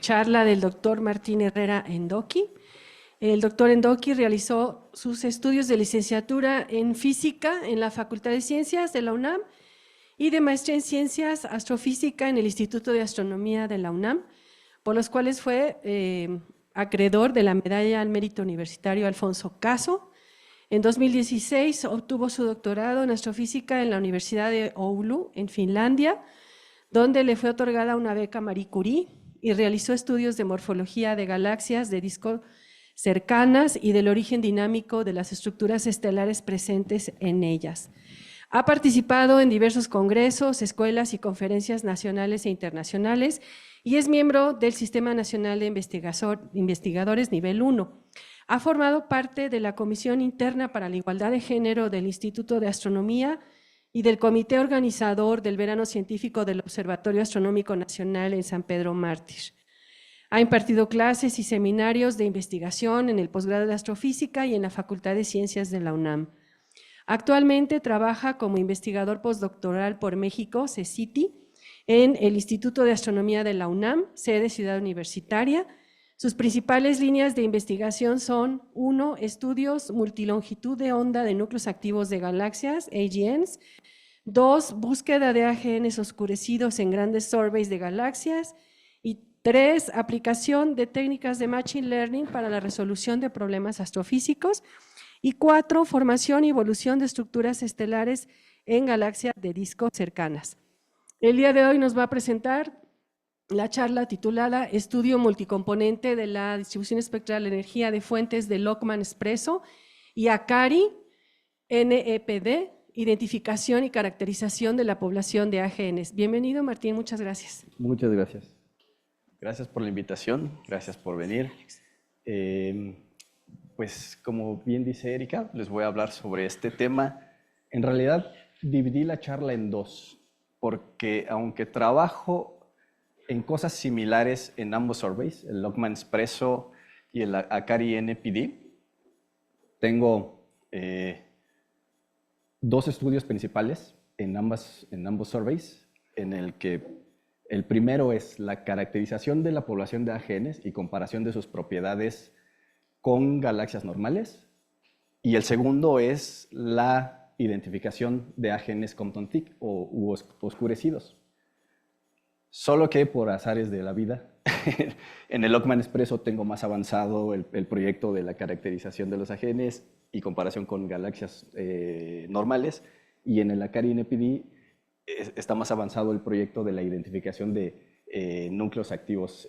charla del doctor Martín Herrera Endoki. El doctor Endoki realizó sus estudios de licenciatura en física en la Facultad de Ciencias de la UNAM y de maestría en ciencias astrofísica en el Instituto de Astronomía de la UNAM, por los cuales fue acreedor de la Medalla al Mérito Universitario Alfonso Caso. En 2016 obtuvo su doctorado en astrofísica en la Universidad de Oulu, en Finlandia, donde le fue otorgada una beca Marie Curie y realizó estudios de morfología de galaxias de disco cercanas y del origen dinámico de las estructuras estelares presentes en ellas. Ha participado en diversos congresos, escuelas y conferencias nacionales e internacionales y es miembro del Sistema Nacional de Investigadores Nivel 1. Ha formado parte de la Comisión Interna para la Igualdad de Género del Instituto de Astronomía y del Comité Organizador del Verano Científico del Observatorio Astronómico Nacional en San Pedro Mártir. Ha impartido clases y seminarios de investigación en el posgrado de Astrofísica y en la Facultad de Ciencias de la UNAM. Actualmente trabaja como investigador postdoctoral por México, CECITI, en el Instituto de Astronomía de la UNAM, sede Ciudad Universitaria. Sus principales líneas de investigación son: 1. Estudios multilongitud de onda de núcleos activos de galaxias, AGNs. 2. Búsqueda de AGNs oscurecidos en grandes surveys de galaxias. Y 3. Aplicación de técnicas de Machine Learning para la resolución de problemas astrofísicos. Y 4. Formación y evolución de estructuras estelares en galaxias de disco cercanas. El día de hoy nos va a presentar la charla titulada Estudio multicomponente de la distribución espectral de energía de fuentes de Lockman-Espresso y ACARI NEPD, identificación y caracterización de la población de AGNs. Bienvenido, Martín, muchas gracias. Muchas gracias. Gracias por la invitación, gracias por venir. Pues como bien dice Erika, les voy a hablar sobre este tema. En realidad dividí la charla en dos, porque aunque trabajo en cosas similares en ambos surveys, el Lockman-Espresso y el ACARI NPD, tengo dos estudios principales en ambos surveys, en el que el primero es la caracterización de la población de AGNs y comparación de sus propiedades con galaxias normales, y el segundo es la identificación de AGNs Compton-Thick u oscurecidos. Solo que por azares de la vida, en el Lockman-Espresso tengo más avanzado el proyecto de la caracterización de los AGNs y comparación con galaxias normales, y en el ACARI NPD está más avanzado el proyecto de la identificación de núcleos activos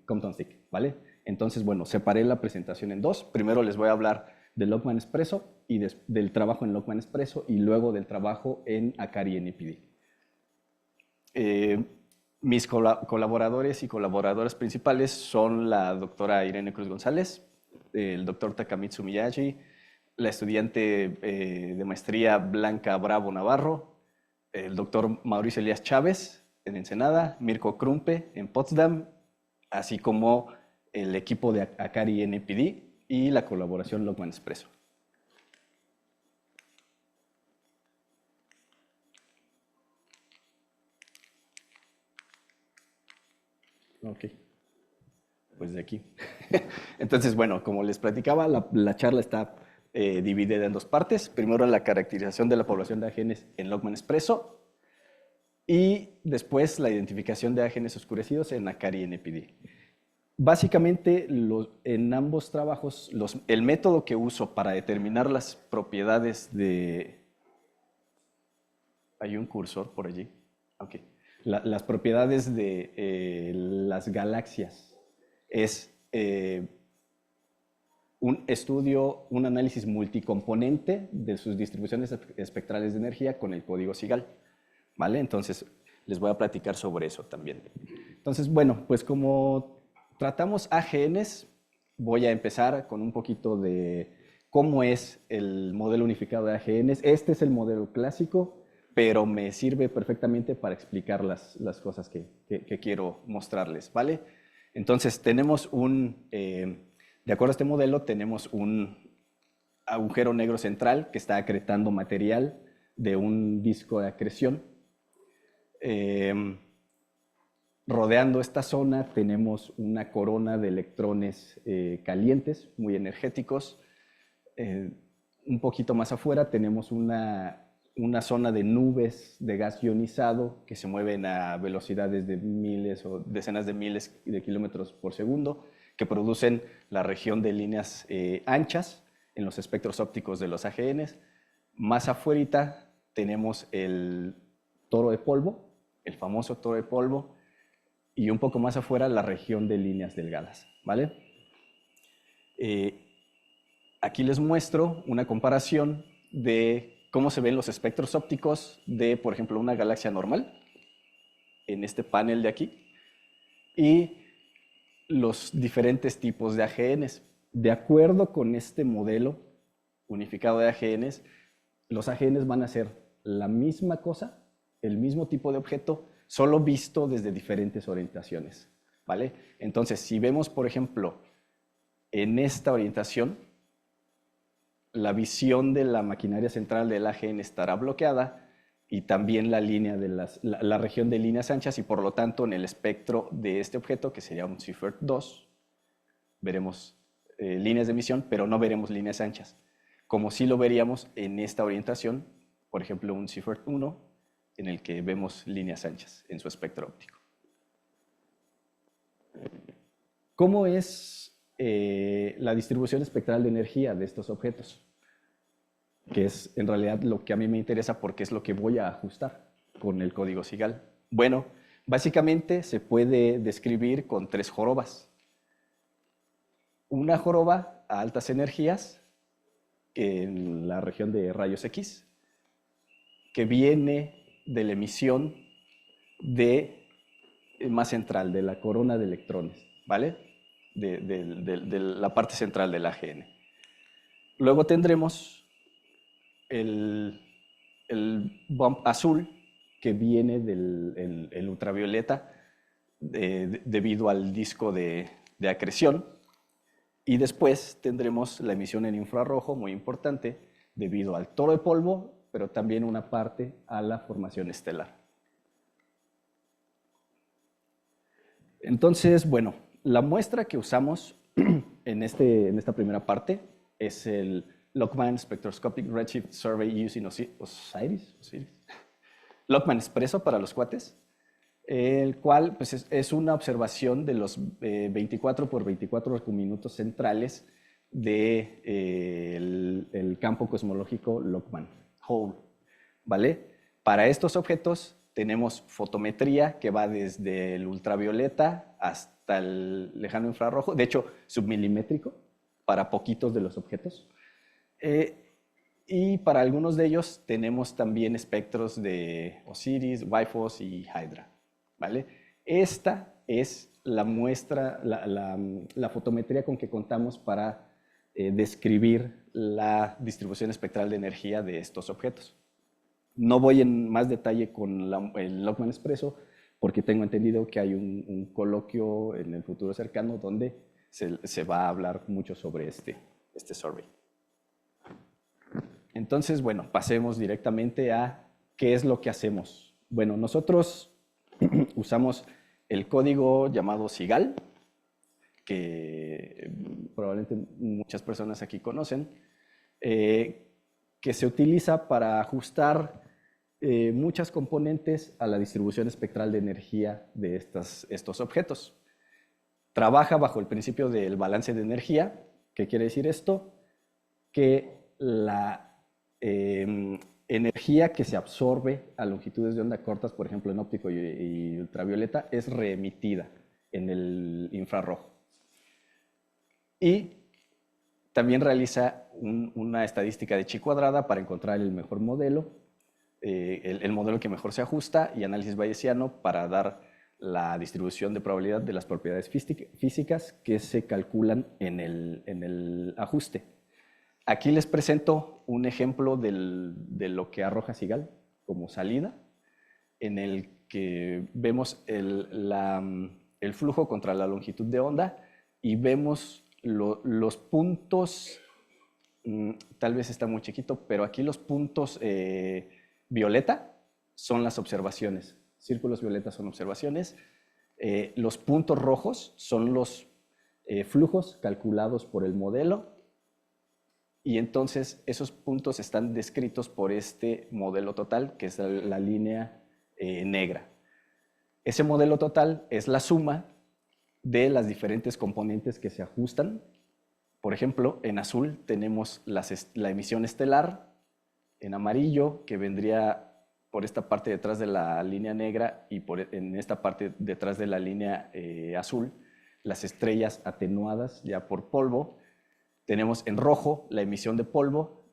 Compton-Thick, ¿vale? Entonces, bueno, separé la presentación en dos. Primero les voy a hablar del Lockman-Espresso y del trabajo en Lockman-Espresso, y luego del trabajo en ACARI NPD. Mis colaboradores y colaboradoras principales son la doctora Irene Cruz González, el doctor Takamitsu Miyagi, la estudiante de maestría Blanca Bravo Navarro, el doctor Mauricio Elías Chávez en Ensenada, Mirko Krumpe en Potsdam, así como el equipo de ACARI NPD y la colaboración Lockman-Espresso. Ok, pues de aquí. Entonces, bueno, como les platicaba, la charla está dividida en dos partes. Primero, la caracterización de la población de AGNs en Lockman-Espresso, y después la identificación de AGNs oscurecidos en ACARI NPD. Básicamente, en ambos trabajos, el método que uso para determinar las propiedades de... ¿Hay un cursor por allí? Ok. Las propiedades de las galaxias es un estudio, un análisis multicomponente de sus distribuciones espectrales de energía con el código SIGAL, ¿vale? Entonces, les voy a platicar sobre eso también. Entonces, bueno, pues como tratamos AGNs, voy a empezar con un poquito de cómo es el modelo unificado de AGNs. Este es el modelo clásico, pero me sirve perfectamente para explicar las cosas que quiero mostrarles, ¿vale? Entonces, tenemos de acuerdo a este modelo, tenemos un agujero negro central que está acretando material de un disco de acreción. Rodeando esta zona tenemos una corona de electrones calientes, muy energéticos. Un poquito más afuera tenemos una zona de nubes de gas ionizado que se mueven a velocidades de miles o decenas de miles de kilómetros por segundo, que producen la región de líneas anchas en los espectros ópticos de los AGNs. Más afuera tenemos el toro de polvo, el famoso toro de polvo, y un poco más afuera la región de líneas delgadas, ¿vale? Aquí les muestro una comparación de cómo se ven los espectros ópticos de, por ejemplo, una galaxia normal, en este panel de aquí, y los diferentes tipos de AGNs. De acuerdo con este modelo unificado de AGNs, los AGNs van a ser la misma cosa, el mismo tipo de objeto, solo visto desde diferentes orientaciones, ¿vale? Entonces, si vemos, por ejemplo, en esta orientación, la visión de la maquinaria central del AGN estará bloqueada y también la región de líneas anchas, y por lo tanto en el espectro de este objeto, que sería un Seyfert 2, veremos líneas de emisión, pero no veremos líneas anchas, como sí lo veríamos en esta orientación, por ejemplo un Seyfert 1, en el que vemos líneas anchas en su espectro óptico. ¿Cómo es la distribución espectral de energía de estos objetos? Que es en realidad lo que a mí me interesa porque es lo que voy a ajustar con el código SIGAL. Bueno, básicamente se puede describir con tres jorobas. Una joroba a altas energías en la región de rayos X, que viene de la emisión de más central, de la corona de electrones, ¿vale? De la parte central del AGN. Luego tendremos el bump azul, que viene del ultravioleta debido al disco de acreción. Y después tendremos la emisión en infrarrojo, muy importante, debido al toro de polvo, pero también una parte a la formación estelar. Entonces, bueno, la muestra que usamos en esta primera parte es el Lockman Spectroscopic Redshift Survey using OSIRIS. Lockman Expreso para los cuates, el cual pues, es una observación de los 24 por 24 minutos centrales del campo cosmológico Lockman Hole, ¿vale? Para estos objetos tenemos fotometría que va desde el ultravioleta hasta el lejano infrarrojo, de hecho submilimétrico para poquitos de los objetos. Y para algunos de ellos tenemos también espectros de OSIRIS, WIFOS y Hydra, ¿vale? Esta es la muestra, la fotometría con que contamos para describir la distribución espectral de energía de estos objetos. No voy en más detalle con el Lockman Expreso porque tengo entendido que hay un coloquio en el futuro cercano donde se va a hablar mucho sobre este survey. Entonces, bueno, pasemos directamente a qué es lo que hacemos. Bueno, nosotros usamos el código llamado SIGAL, que probablemente muchas personas aquí conocen, que se utiliza para ajustar muchas componentes a la distribución espectral de energía de estos objetos. Trabaja bajo el principio del balance de energía. ¿Qué quiere decir esto? Que la energía que se absorbe a longitudes de onda cortas, por ejemplo en óptico y ultravioleta, es reemitida en el infrarrojo. Y también realiza una estadística de chi cuadrada para encontrar el mejor modelo, el modelo que mejor se ajusta, y análisis bayesiano para dar la distribución de probabilidad de las propiedades físicas que se calculan en el ajuste. Aquí les presento un ejemplo de lo que arroja SIGAL como salida, en el que vemos el flujo contra la longitud de onda y vemos los puntos, tal vez está muy chiquito, pero aquí los puntos violeta son las observaciones, círculos violetas son observaciones, Los puntos rojos son los flujos calculados por el modelo y entonces esos puntos están descritos por este modelo total, que es la línea negra. Ese modelo total es la suma de las diferentes componentes que se ajustan. Por ejemplo, en azul tenemos la emisión estelar, en amarillo, que vendría por esta parte detrás de la línea negra y en esta parte detrás de la línea azul, las estrellas atenuadas ya por polvo. Tenemos en rojo la emisión de polvo.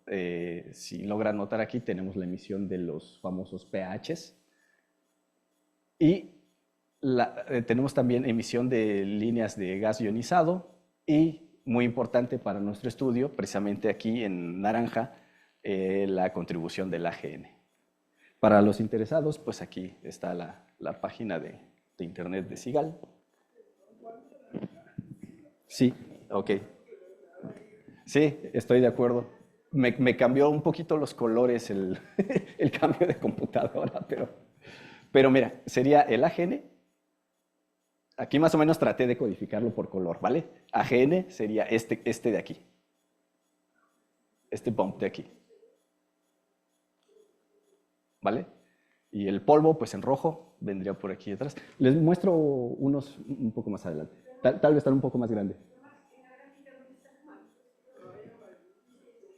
Si logran notar aquí, tenemos la emisión de los famosos pHs. Y tenemos también emisión de líneas de gas ionizado y, muy importante para nuestro estudio, precisamente aquí en naranja, la contribución del AGN. Para los interesados, pues aquí está la página de internet de SIGAL. Sí, ok. Sí, estoy de acuerdo. Me cambió un poquito los colores el cambio de computadora, pero mira, sería el AGN. Aquí más o menos traté de codificarlo por color, ¿vale? AGN sería este de aquí. Este bump de aquí. ¿Vale? Y el polvo, pues en rojo, vendría por aquí detrás. Les muestro unos un poco más adelante. Tal vez están un poco más grande.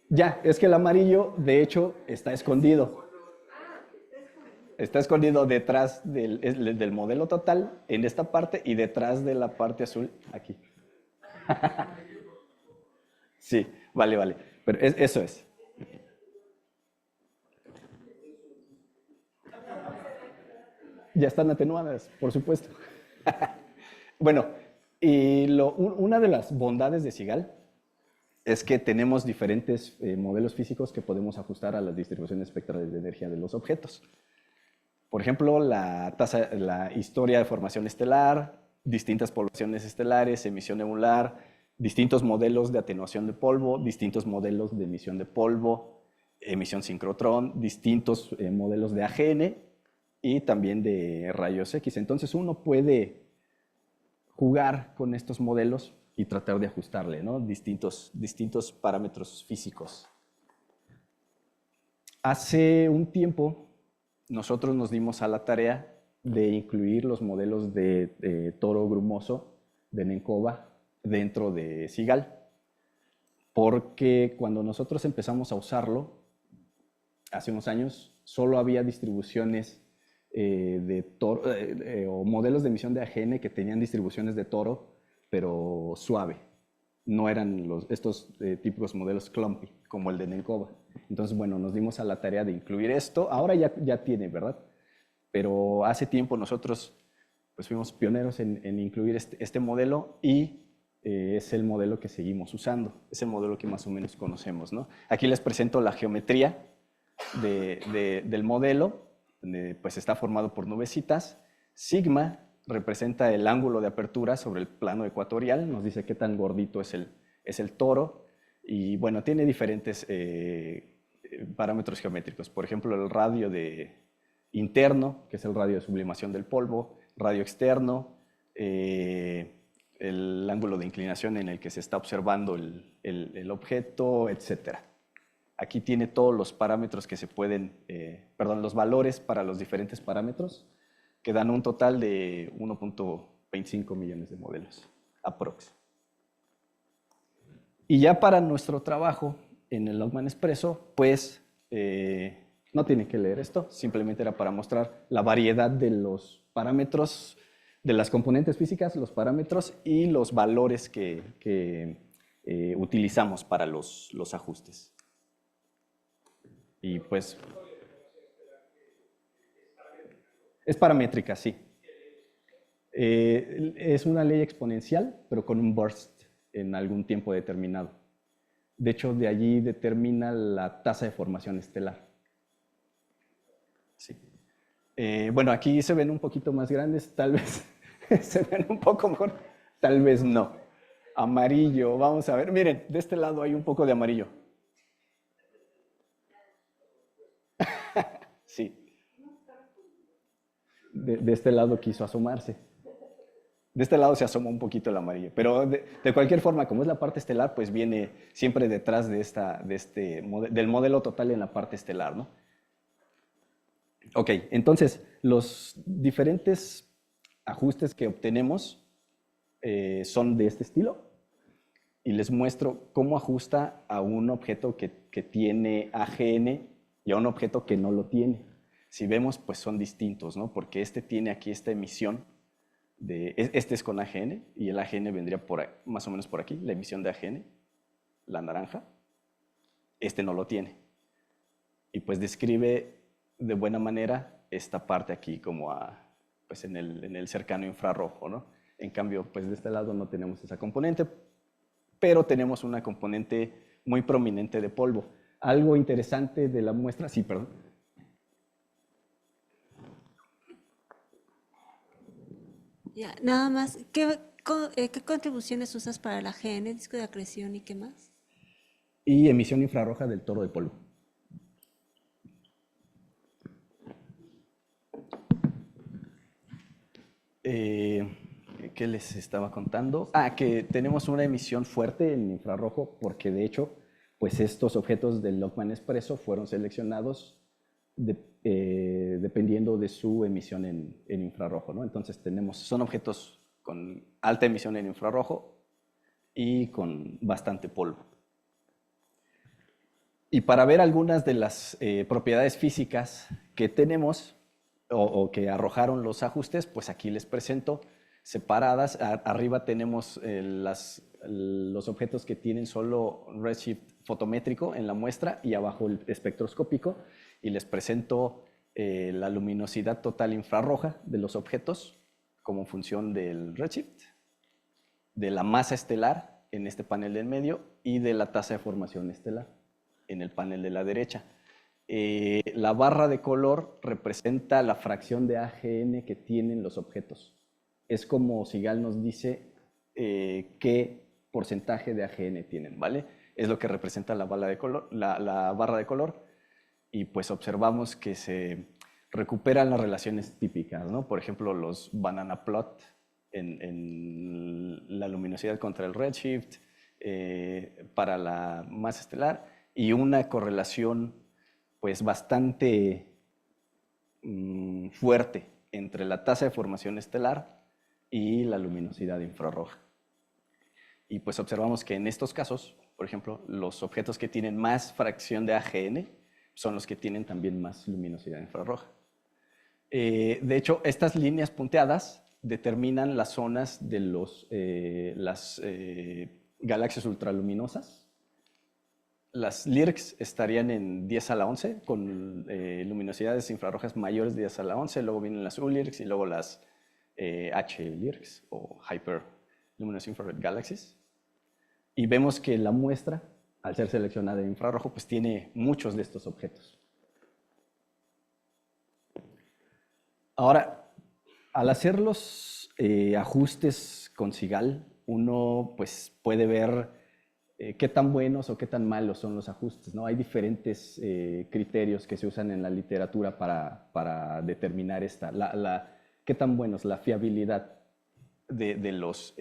Ya, es que el amarillo, de hecho, está escondido. Está escondido detrás del modelo total, en esta parte, y detrás de la parte azul, aquí. Sí, vale. Pero eso es. Ya están atenuadas, por supuesto. Bueno, y una de las bondades de SIGAL es que tenemos diferentes modelos físicos que podemos ajustar a las distribuciones espectrales de energía de los objetos. Por ejemplo, la historia de formación estelar, distintas poblaciones estelares, emisión nebular, distintos modelos de atenuación de polvo, distintos modelos de emisión de polvo, emisión sincrotrón, distintos modelos de AGN y también de rayos X. Entonces uno puede jugar con estos modelos y tratar de ajustarle, ¿no? distintos parámetros físicos. Hace un tiempo nosotros nos dimos a la tarea de incluir los modelos de toro grumoso de Nenkova dentro de SIGAL, porque cuando nosotros empezamos a usarlo, hace unos años, solo había distribuciones de toro, o modelos de emisión de AGN que tenían distribuciones de toro, pero suave. No eran estos típicos modelos clumpy, como el de Nenkova. Entonces, bueno, nos dimos a la tarea de incluir esto. Ahora ya tiene, ¿verdad? Pero hace tiempo nosotros pues, fuimos pioneros en incluir este modelo y es el modelo que seguimos usando. Es el modelo que más o menos conocemos, ¿no? Aquí les presento la geometría del modelo. Pues está formado por nubecitas. Sigma representa el ángulo de apertura sobre el plano ecuatorial, nos dice qué tan gordito es el toro, y bueno, tiene diferentes parámetros geométricos. Por ejemplo, el radio interno, que es el radio de sublimación del polvo, radio externo, el ángulo de inclinación en el que se está observando el objeto, etc. Aquí tiene todos los parámetros que se pueden, los valores para los diferentes parámetros, que dan un total de 1.25 millones de modelos, aprox. Y ya para nuestro trabajo en el Logman Expresso, pues no tienen que leer esto, simplemente era para mostrar la variedad de los parámetros, de las componentes físicas, los parámetros y los valores que utilizamos para los ajustes. Y pues es paramétrica, sí. Es una ley exponencial, pero con un burst en algún tiempo determinado. De hecho, de allí determina la tasa de formación estelar. Sí. Bueno, aquí se ven un poquito más grandes, tal vez se ven un poco mejor, tal vez no. Amarillo, vamos a ver. Miren, de este lado hay un poco de amarillo. Sí. De este lado quiso asomarse. De este lado se asoma un poquito el amarillo, pero de cualquier forma, como es la parte estelar, pues viene siempre detrás del modelo total en la parte estelar, ¿no? Ok, entonces los diferentes ajustes que obtenemos son de este estilo y les muestro cómo ajusta a un objeto que tiene AGN y a un objeto que no lo tiene. Si vemos, pues son distintos, ¿no? Porque este tiene aquí esta emisión. Este es con AGN y el AGN vendría más o menos por aquí, la emisión de AGN, la naranja. Este no lo tiene. Y pues describe de buena manera esta parte aquí como pues en el cercano infrarrojo, ¿no? En cambio, pues de este lado no tenemos esa componente, pero tenemos una componente muy prominente de polvo. Algo interesante de la muestra, sí, perdón. Ya, nada más, ¿qué contribuciones usas para la GN, disco de acreción y qué más? Y emisión infrarroja del toro de polvo. ¿Qué les estaba contando? Que tenemos una emisión fuerte en infrarrojo porque de hecho, pues estos objetos del Lockman Espresso fueron seleccionados dependiendo de su emisión en infrarrojo, ¿no? Entonces son objetos con alta emisión en infrarrojo y con bastante polvo. Y para ver algunas de las propiedades físicas que tenemos o que arrojaron los ajustes, pues aquí les presento separadas. Arriba tenemos los objetos que tienen solo redshift fotométrico en la muestra y abajo el espectroscópico. Y les presento la luminosidad total infrarroja de los objetos como función del redshift, de la masa estelar en este panel del medio y de la tasa de formación estelar en el panel de la derecha. La barra de color representa la fracción de AGN que tienen los objetos. Es como Sigal nos dice qué porcentaje de AGN tienen, ¿vale? Es lo que representa la barra de color. Y pues observamos que se recuperan las relaciones típicas, ¿no? Por ejemplo, los banana plot en la luminosidad contra el redshift, para la masa estelar, y una correlación pues bastante fuerte entre la tasa de formación estelar y la luminosidad infrarroja. Y pues observamos que en estos casos, por ejemplo, los objetos que tienen más fracción de AGN son los que tienen también más luminosidad infrarroja. De hecho, estas líneas punteadas determinan las zonas de las galaxias ultraluminosas. Las LIRCs estarían en 10 a la 11, con luminosidades infrarrojas mayores de 10 a la 11, luego vienen las ULIRCs y luego las H-LIRCs o Hyper Luminous Infrared Galaxies. Y vemos que la muestra, al ser seleccionada en infrarrojo, pues tiene muchos de estos objetos. Ahora, al hacer los ajustes con Sigal, uno pues puede ver qué tan buenos o qué tan malos son los ajustes, ¿no? Hay diferentes criterios que se usan en la literatura para determinar qué tan buenos, la fiabilidad de los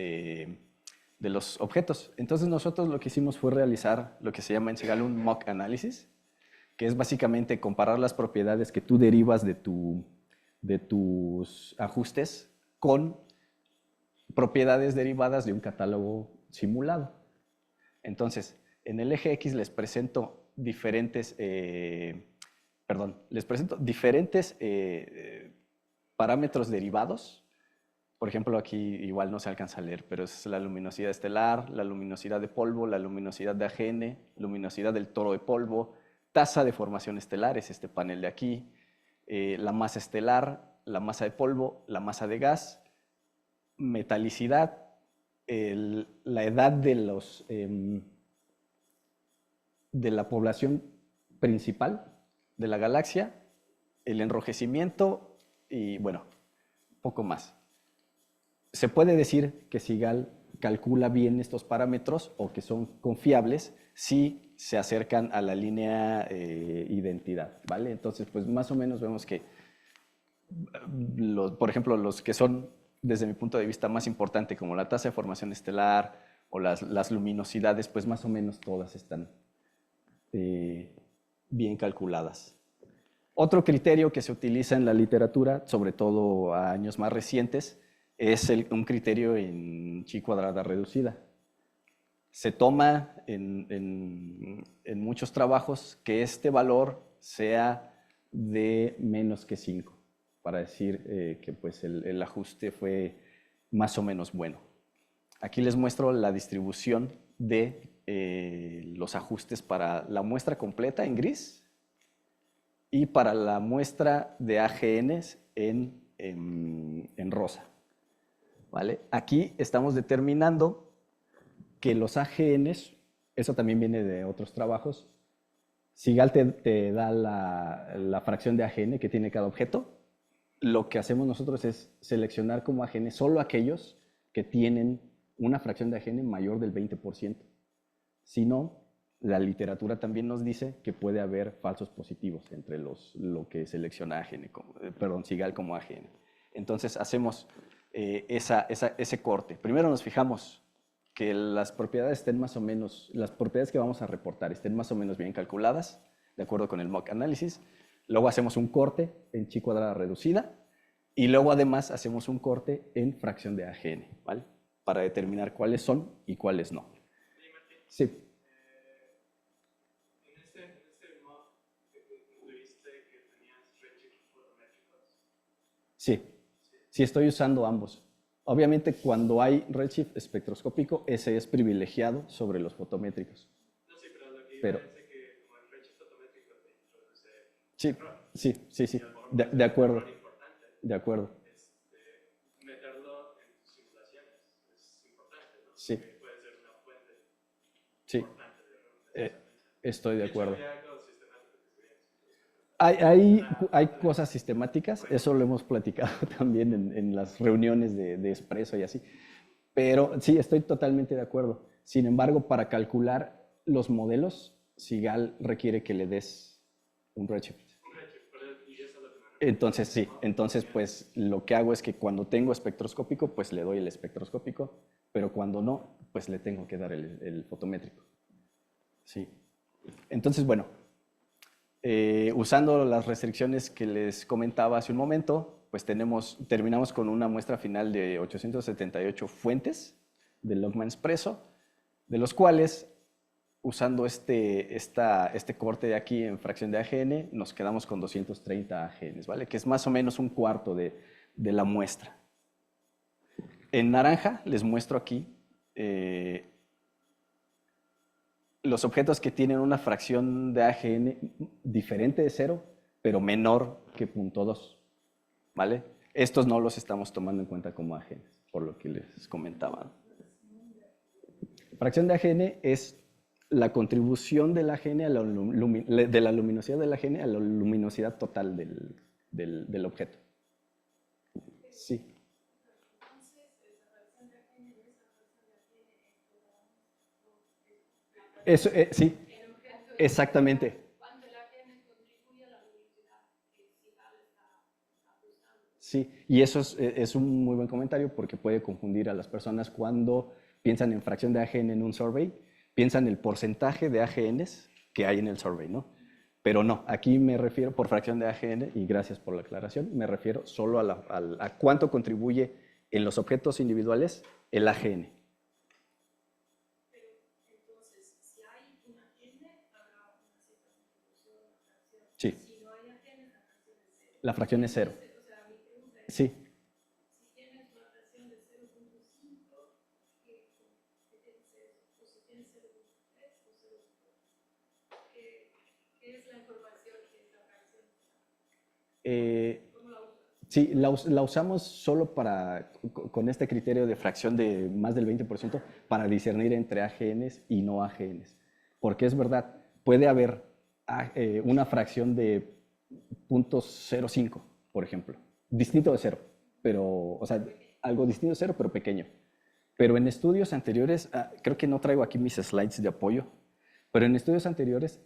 objetos. Entonces nosotros lo que hicimos fue realizar lo que se llama en Sigal un mock analysis, que es básicamente comparar las propiedades que tú derivas de tus ajustes con propiedades derivadas de un catálogo simulado. Entonces, en el eje X les presento diferentes parámetros derivados. Por ejemplo, aquí igual no se alcanza a leer, pero es la luminosidad estelar, la luminosidad de polvo, la luminosidad de AGN, luminosidad del toro de polvo, tasa de formación estelar, es este panel de aquí, la masa estelar, la masa de polvo, la masa de gas, metalicidad, la edad de la población principal de la galaxia, el enrojecimiento y, bueno, poco más. Se puede decir que Sigal calcula bien estos parámetros o que son confiables si se acercan a la línea identidad, ¿vale? Entonces, pues más o menos vemos que, por ejemplo, los que son desde mi punto de vista, más importante, como la tasa de formación estelar o las luminosidades, pues más o menos todas están bien calculadas. Otro criterio que se utiliza en la literatura, sobre todo a años más recientes, es un criterio en chi cuadrada reducida. Se toma en muchos trabajos que este valor sea de menos que 5, para decir que pues el ajuste fue más o menos bueno. Aquí les muestro la distribución de los ajustes para la muestra completa en gris y para la muestra de AGNs en rosa. ¿Vale? Aquí estamos determinando que los AGNs, eso también viene de otros trabajos, Sigal te da la fracción de AGN que tiene cada objeto. Lo que hacemos nosotros es seleccionar como AGN solo aquellos que tienen una fracción de AGN mayor del 20%. Si no, la literatura también nos dice que puede haber falsos positivos entre lo que selecciona AGN, Sigal como AGN. Entonces hacemos ese corte. Primero nos fijamos que las propiedades estén más o menos, las propiedades que vamos a reportar estén más o menos bien calculadas, de acuerdo con el mock análisis. Luego hacemos un corte en chi cuadrada reducida y luego además hacemos un corte en fracción de AGN, ¿vale? Para determinar cuáles son y cuáles no. Sí. En este mock tuviste que tenías redshift fotométricos. Sí, estoy usando ambos. Obviamente, cuando hay redshift espectroscópico, ese es privilegiado sobre los fotométricos. No, sí, pero lo que iba es que como el redshift fotométrico te introduce error. Sí. Y a lo mejor puede De ser un acuerdo, error importante. de acuerdo. Meterlo en tus simulaciones es importante, ¿no? Sí. Porque puede ser una fuente Sí, importante de error. estoy de acuerdo. Había algo sistemático que escribías. Hay cosas sistemáticas, eso lo hemos platicado también en las reuniones de Expreso y así, pero sí, estoy totalmente de acuerdo. Sin embargo, para calcular los modelos, Sigal requiere que le des un redshift. Y eso es lo que me refiero. Entonces, sí, entonces pues lo que hago es que cuando tengo espectroscópico, pues le doy el espectroscópico, pero cuando no, pues le tengo que dar el fotométrico. Sí. Entonces, bueno, usando las restricciones que les comentaba hace un momento, pues terminamos con una muestra final de 878 fuentes del Logman Expreso, de los cuales, usando este corte de aquí en fracción de AGN, nos quedamos con 230 AGNs, ¿vale? Que es más o menos un cuarto de la muestra. En naranja les muestro aquí los objetos que tienen una fracción de AGN diferente de 0, pero menor que 0.2, ¿vale? Estos no los estamos tomando en cuenta como AGNs, por lo que les comentaba. Fracción de AGN es la contribución del AGN de la luminosidad del AGN a la luminosidad total del objeto. Sí. Eso, sí, exactamente. Sí, y eso es un muy buen comentario porque puede confundir a las personas cuando piensan en fracción de AGN en un survey, piensan el porcentaje de AGNs que hay en el survey, ¿no? Pero no, aquí me refiero por fracción de AGN, y gracias por la aclaración, me refiero solo a cuánto contribuye en los objetos individuales el AGN. Sí. La fracción es 0. Sí. Sí, la usamos solo con este criterio de fracción de más del 20% para discernir entre AGNs y no AGNs. Porque es verdad, puede haber una fracción de 0.05, por ejemplo, distinto de 0, pero, o sea, algo distinto de 0, pero pequeño. Pero en estudios anteriores, creo que no traigo aquí mis slides de apoyo, pero en estudios anteriores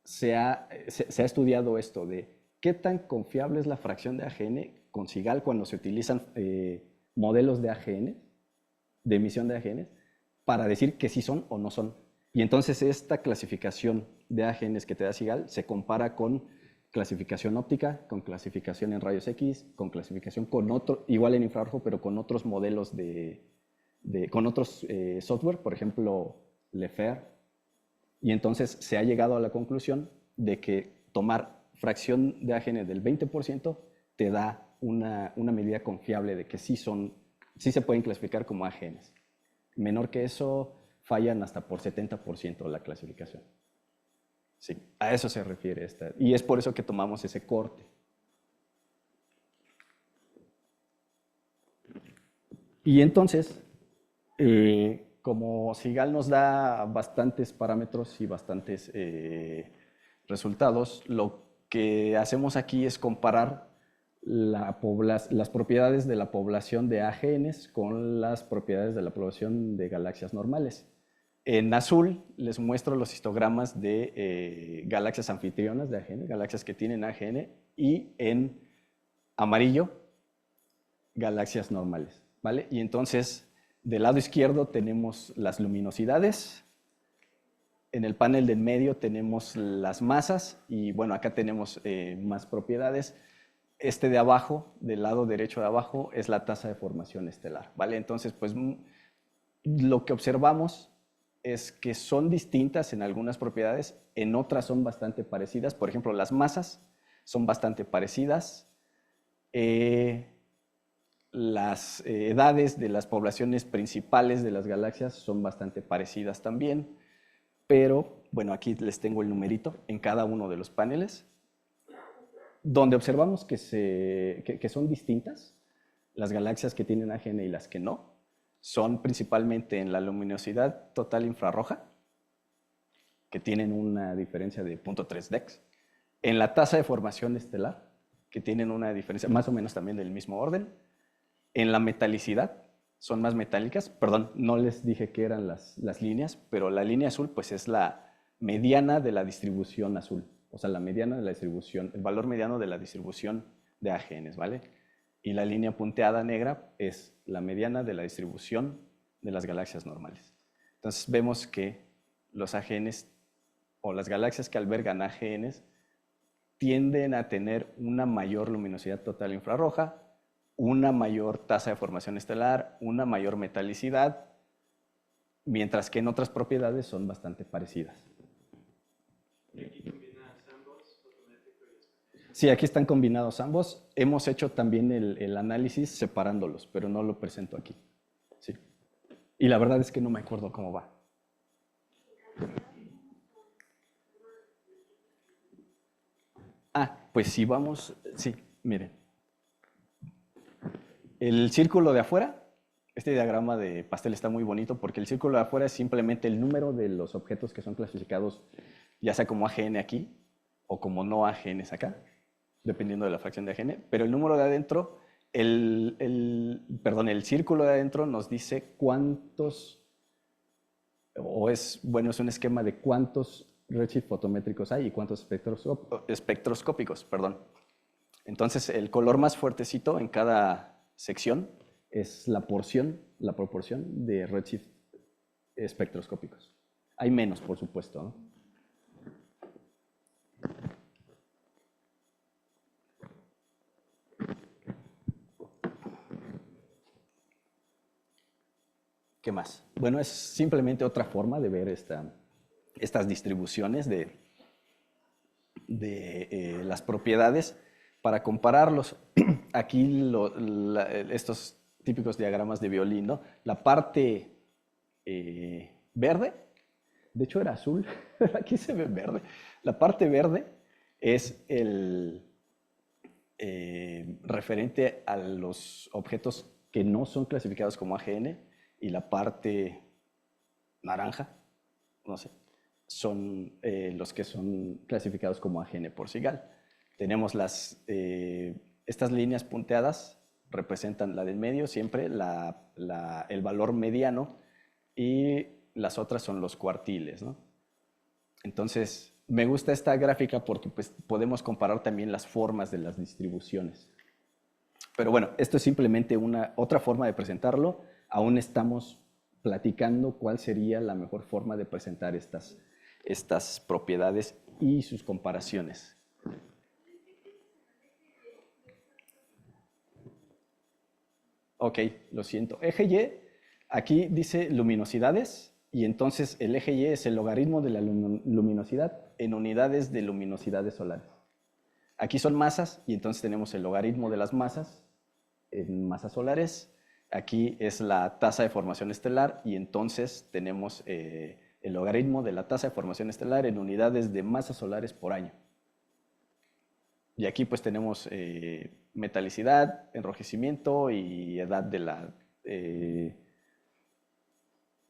se ha estudiado esto de qué tan confiable es la fracción de AGN con SIGAL cuando se utilizan modelos de AGN, de emisión de AGN, para decir que sí son o no son. Y entonces esta clasificación de AGNs que te da SIGAL se compara con clasificación óptica, con clasificación en rayos X, con clasificación con otro, igual en infrarrojo, pero con otros modelos con otros software, por ejemplo, LeFer. Y entonces se ha llegado a la conclusión de que tomar fracción de AGN del 20% te da una medida confiable de que sí se pueden clasificar como AGNs. Menor que eso, fallan hasta por 70% la clasificación. Sí, a eso se refiere esta. Y es por eso que tomamos ese corte. Y entonces, como SIGAL nos da bastantes parámetros y bastantes resultados, lo que hacemos aquí es comparar las propiedades de la población de AGNs con las propiedades de la población de galaxias normales. En azul les muestro los histogramas de galaxias anfitrionas de AGN, galaxias que tienen AGN, y en amarillo, galaxias normales, ¿vale? Y entonces, del lado izquierdo tenemos las luminosidades, en el panel de en medio tenemos las masas, y bueno, acá tenemos más propiedades. Este de abajo, del lado derecho de abajo, es la tasa de formación estelar, ¿vale? Entonces, pues, lo que observamos es que son distintas en algunas propiedades, en otras son bastante parecidas. Por ejemplo, las masas son bastante parecidas. Las edades de las poblaciones principales de las galaxias son bastante parecidas también. Pero, bueno, aquí les tengo el numerito en cada uno de los paneles, donde observamos que son distintas las galaxias que tienen AGN y las que no. Son principalmente en la luminosidad total infrarroja, que tienen una diferencia de 0.3 DEX, en la tasa de formación estelar, que tienen una diferencia más o menos también del mismo orden, en la metalicidad, son más metálicas, perdón, no les dije que eran las líneas, pero la línea azul pues es la mediana de la distribución azul, o sea, la mediana de la distribución, el valor mediano de la distribución de AGNs, ¿vale? Y la línea punteada negra es la mediana de la distribución de las galaxias normales. Entonces vemos que los AGNs o las galaxias que albergan AGNs tienden a tener una mayor luminosidad total infrarroja, una mayor tasa de formación estelar, una mayor metalicidad, mientras que en otras propiedades son bastante parecidas. Y aquí combinas ambos, fotométrico y espectro. Sí, aquí están combinados ambos. Hemos hecho también el análisis separándolos, pero no lo presento aquí. Sí. Y la verdad es que no me acuerdo cómo va. Pues si vamos, sí, miren. El círculo de afuera, este diagrama de pastel está muy bonito porque el círculo de afuera es simplemente el número de los objetos que son clasificados, ya sea como AGN aquí o como no AGNs acá, dependiendo de la fracción de AGN, pero el número de adentro, el círculo de adentro nos dice cuántos, es un esquema de cuántos redshift fotométricos hay y cuántos espectroscópicos, perdón. Entonces, el color más fuertecito en cada sección es la proporción de redshift espectroscópicos. Hay menos, por supuesto, ¿no? ¿Qué más? Bueno, es simplemente otra forma de ver estas distribuciones de las propiedades para compararlos. Aquí estos típicos diagramas de violín, ¿no? La parte verde, de hecho era azul, aquí se ve verde. La parte verde es el referente a los objetos que no son clasificados como AGN, y la parte naranja, no sé, son los que son clasificados como AGN por SIGAL. Tenemos estas líneas punteadas, representan la del medio siempre, el valor mediano, y las otras son los cuartiles, ¿no? Entonces, me gusta esta gráfica porque pues, podemos comparar también las formas de las distribuciones. Pero bueno, esto es simplemente otra forma de presentarlo. Aún estamos platicando cuál sería la mejor forma de presentar estas propiedades y sus comparaciones. Ok, lo siento. Eje Y, aquí dice luminosidades, y entonces el eje Y es el logaritmo de la luminosidad en unidades de luminosidades solares. Aquí son masas, y entonces tenemos el logaritmo de las masas en masas solares. Aquí es la tasa de formación estelar, y entonces tenemos el logaritmo de la tasa de formación estelar en unidades de masas solares por año. Y aquí pues tenemos metalicidad, enrojecimiento y edad de la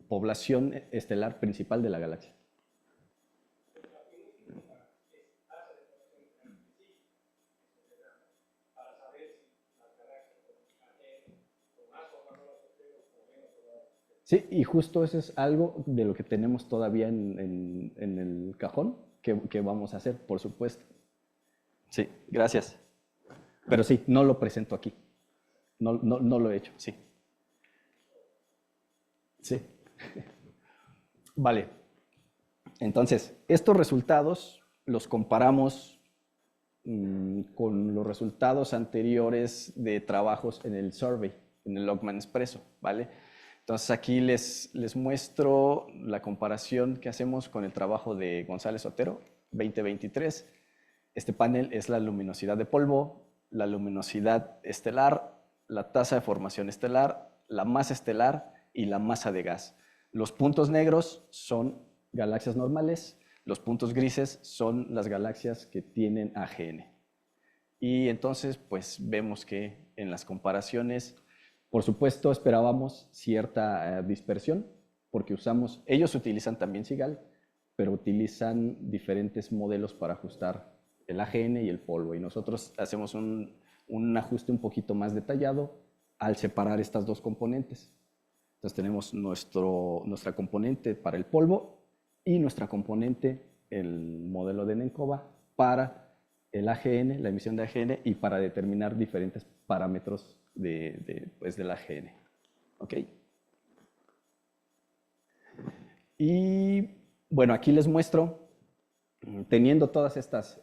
población estelar principal de la galaxia. Sí, y justo eso es algo de lo que tenemos todavía en el cajón que vamos a hacer, por supuesto. Sí, gracias. Pero sí, no lo presento aquí. No lo he hecho, sí. Sí. Vale. Entonces, estos resultados los comparamos con los resultados anteriores de trabajos en el survey, en el Logman Expreso, ¿vale? Entonces aquí les muestro la comparación que hacemos con el trabajo de González Otero, 2023. Este panel es la luminosidad de polvo, la luminosidad estelar, la tasa de formación estelar, la masa estelar y la masa de gas. Los puntos negros son galaxias normales, los puntos grises son las galaxias que tienen AGN. Y entonces, pues vemos que en las comparaciones, por supuesto, esperábamos cierta dispersión, porque ellos utilizan también SIGAL, pero utilizan diferentes modelos para ajustar el AGN y el polvo, y nosotros hacemos un ajuste un poquito más detallado al separar estas dos componentes. Entonces tenemos nuestra componente para el polvo y nuestra componente, el modelo de Nenkova, para el AGN, la emisión de AGN, y para determinar diferentes parámetros del AGN. ¿Ok? Y bueno, aquí les muestro, teniendo todas estas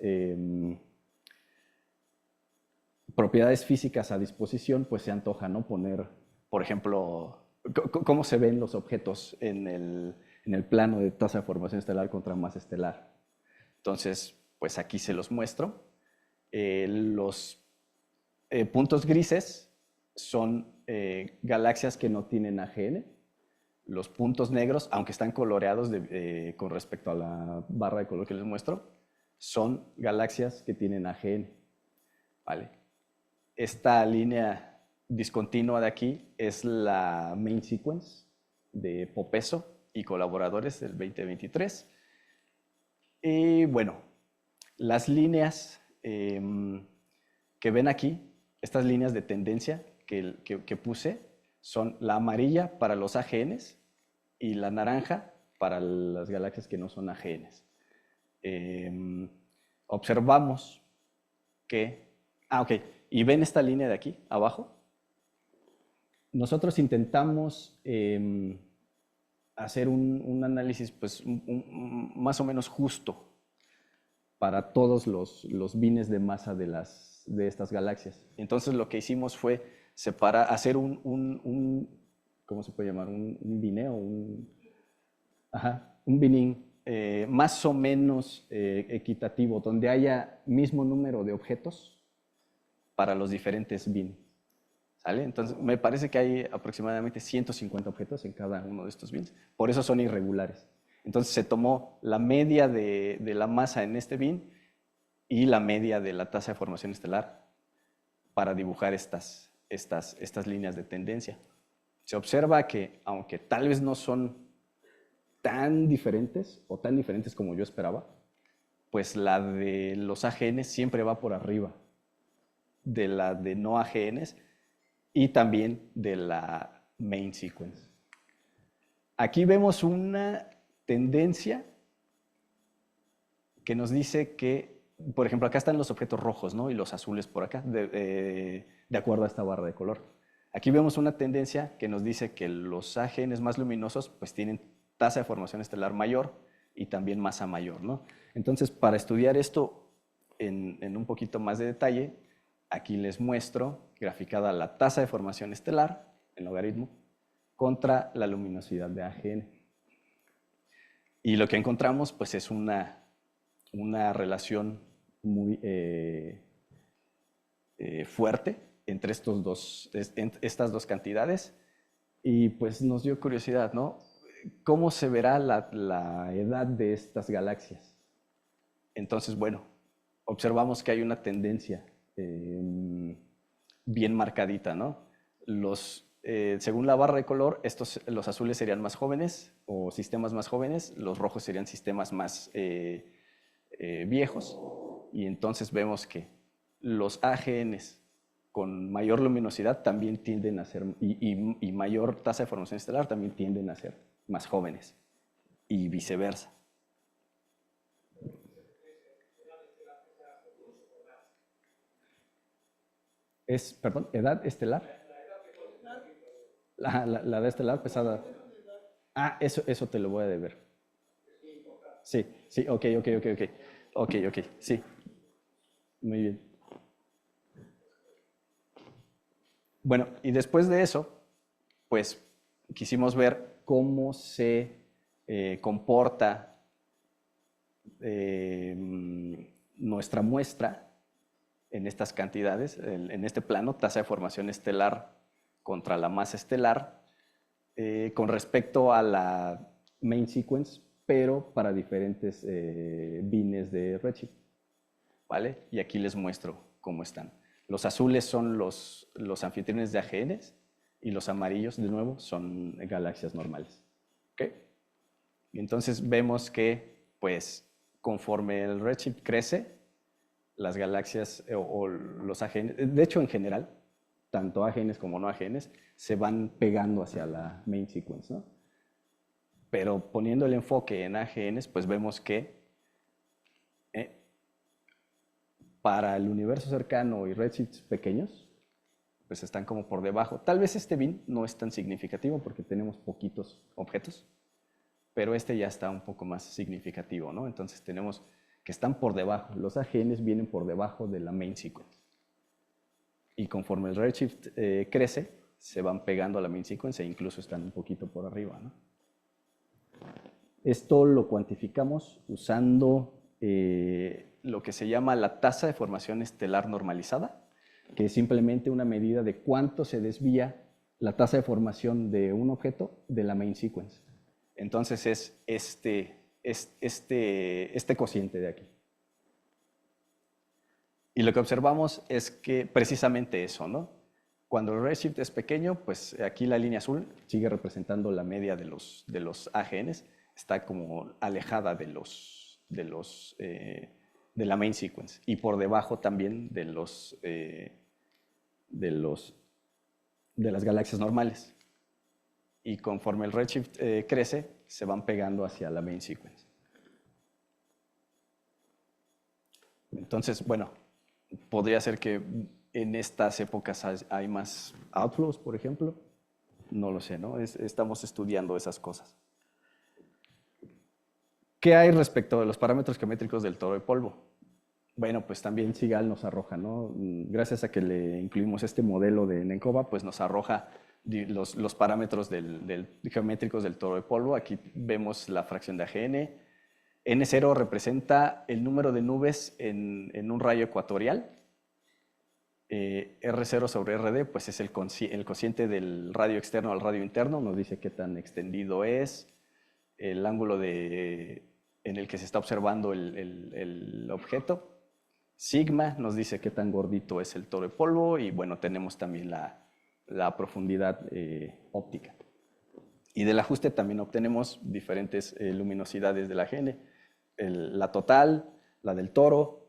propiedades físicas a disposición, pues se antoja, ¿no? Poner, por ejemplo, cómo se ven los objetos en el plano de tasa de formación estelar contra masa estelar. Entonces, pues aquí se los muestro. Los puntos grises son galaxias que no tienen AGN. Los puntos negros, aunque están coloreados con respecto a la barra de color que les muestro, son galaxias que tienen AGN. ¿Vale? Esta línea discontinua de aquí es la main sequence de Popeso y colaboradores del 2023. Y bueno, las líneas que ven aquí, estas líneas de tendencia que puse, son la amarilla para los AGNs y la naranja para las galaxias que no son AGNs. Observamos que... ok, ¿y ven esta línea de aquí, abajo? Nosotros intentamos hacer un análisis pues, más o menos justo para todos los bines de masa de estas galaxias. Entonces lo que hicimos fue hacer ¿cómo se puede llamar? Un bineo, un binning más o menos equitativo, donde haya mismo número de objetos para los diferentes bins. ¿Sale? Entonces me parece que hay aproximadamente 150 objetos en cada uno de estos bins, por eso son irregulares. Entonces se tomó la media de la masa en este bin y la media de la tasa de formación estelar para dibujar estas líneas de tendencia. Se observa que, aunque tal vez no son tan diferentes o tan diferentes como yo esperaba, pues la de los AGNs siempre va por arriba de la de no AGNs y también de la main sequence. Aquí vemos una tendencia que nos dice que por ejemplo, acá están los objetos rojos, ¿no? Y los azules por acá, de acuerdo a esta barra de color. Aquí vemos una tendencia que nos dice que los AGNs más luminosos pues tienen tasa de formación estelar mayor y también masa mayor, ¿no? Entonces, para estudiar esto en un poquito más de detalle, aquí les muestro graficada la tasa de formación estelar, en logaritmo, contra la luminosidad de AGN. Y lo que encontramos pues es una relación muy fuerte entre estas dos cantidades, y pues nos dio curiosidad, ¿no? ¿Cómo se verá la edad de estas galaxias? Entonces, bueno, observamos que hay una tendencia bien marcadita, ¿no? Según la barra de color, los azules serían más jóvenes o sistemas más jóvenes, los rojos serían sistemas más viejos, y entonces vemos que los AGNs con mayor luminosidad también tienden a ser, y mayor tasa de formación estelar también tienden a ser más jóvenes, y viceversa. Perdón, edad estelar. La edad estelar pesada. Ah, eso te lo voy a deber. Sí, sí, ok, sí. Muy bien. Bueno, y después de eso, pues quisimos ver cómo se comporta nuestra muestra en estas cantidades, en este plano, tasa de formación estelar contra la masa estelar, con respecto a la main sequence, pero para diferentes bines de redshift, ¿vale? Y aquí les muestro cómo están. Los azules son los anfitriones de AGNs, y los amarillos, de nuevo, son galaxias normales. ¿Ok? Y entonces vemos que, pues, conforme el redshift crece, las galaxias o los AGNs, de hecho, en general, tanto AGNs como no AGNs, se van pegando hacia la main sequence, ¿no? Pero poniendo el enfoque en AGNs, pues vemos que para el universo cercano y redshifts pequeños, pues están como por debajo. Tal vez este bin no es tan significativo porque tenemos poquitos objetos, pero este ya está un poco más significativo, ¿no? Entonces tenemos que están por debajo. Los AGNs vienen por debajo de la main sequence. Y conforme el redshift crece, se van pegando a la main sequence e incluso están un poquito por arriba, ¿no? Esto lo cuantificamos usando lo que se llama la tasa de formación estelar normalizada, que es simplemente una medida de cuánto se desvía la tasa de formación de un objeto de la main sequence. Entonces es este cociente de aquí. Y lo que observamos es que precisamente eso, ¿no? Cuando el redshift es pequeño, pues aquí la línea azul sigue representando la media de los AGNs, está como alejada de la main sequence, y por debajo también de las galaxias normales. Y conforme el redshift crece, se van pegando hacia la main sequence. Entonces, bueno, podría ser que en estas épocas hay más outflows, por ejemplo. No lo sé, ¿no? Estamos estudiando esas cosas. ¿Qué hay respecto de los parámetros geométricos del toro de polvo? Bueno, pues también Sigal nos arroja, ¿no? Gracias a que le incluimos este modelo de Nenkova, pues nos arroja los parámetros geométricos del toro de polvo. Aquí vemos la fracción de AGN. N0 representa el número de nubes en un rayo ecuatorial. R0 sobre RD, pues es el cociente del radio externo al radio interno, nos dice qué tan extendido es, el ángulo en el que se está observando el objeto. Sigma nos dice qué tan gordito es el toro de polvo, y bueno, tenemos también la profundidad óptica. Y del ajuste también obtenemos diferentes luminosidades de la AGN, la total, la del toro,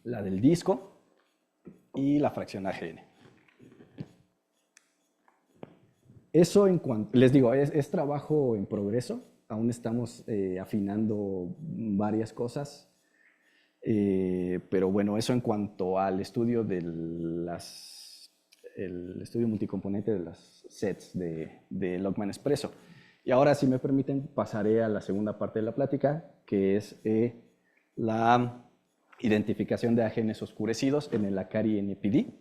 la del disco y la fracción AGN. Eso en cuanto, les digo, es trabajo en progreso. aún estamos afinando varias cosas. Pero bueno, eso en cuanto al estudio de el estudio multicomponente de las sets de Logman Expresso. Y ahora, si me permiten, pasaré a la segunda parte de la plática, que es la identificación de genes oscurecidos en el Akari NPD.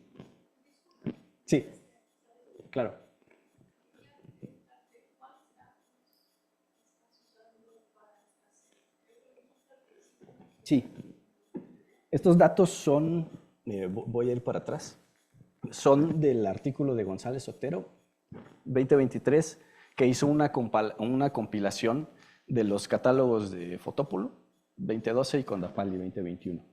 Sí, claro. Sí, estos datos son, voy a ir para atrás, son del artículo de González Otero, 2023, que hizo una compilación de los catálogos de Fotópulo, 2012 y Condapaldi, 2021.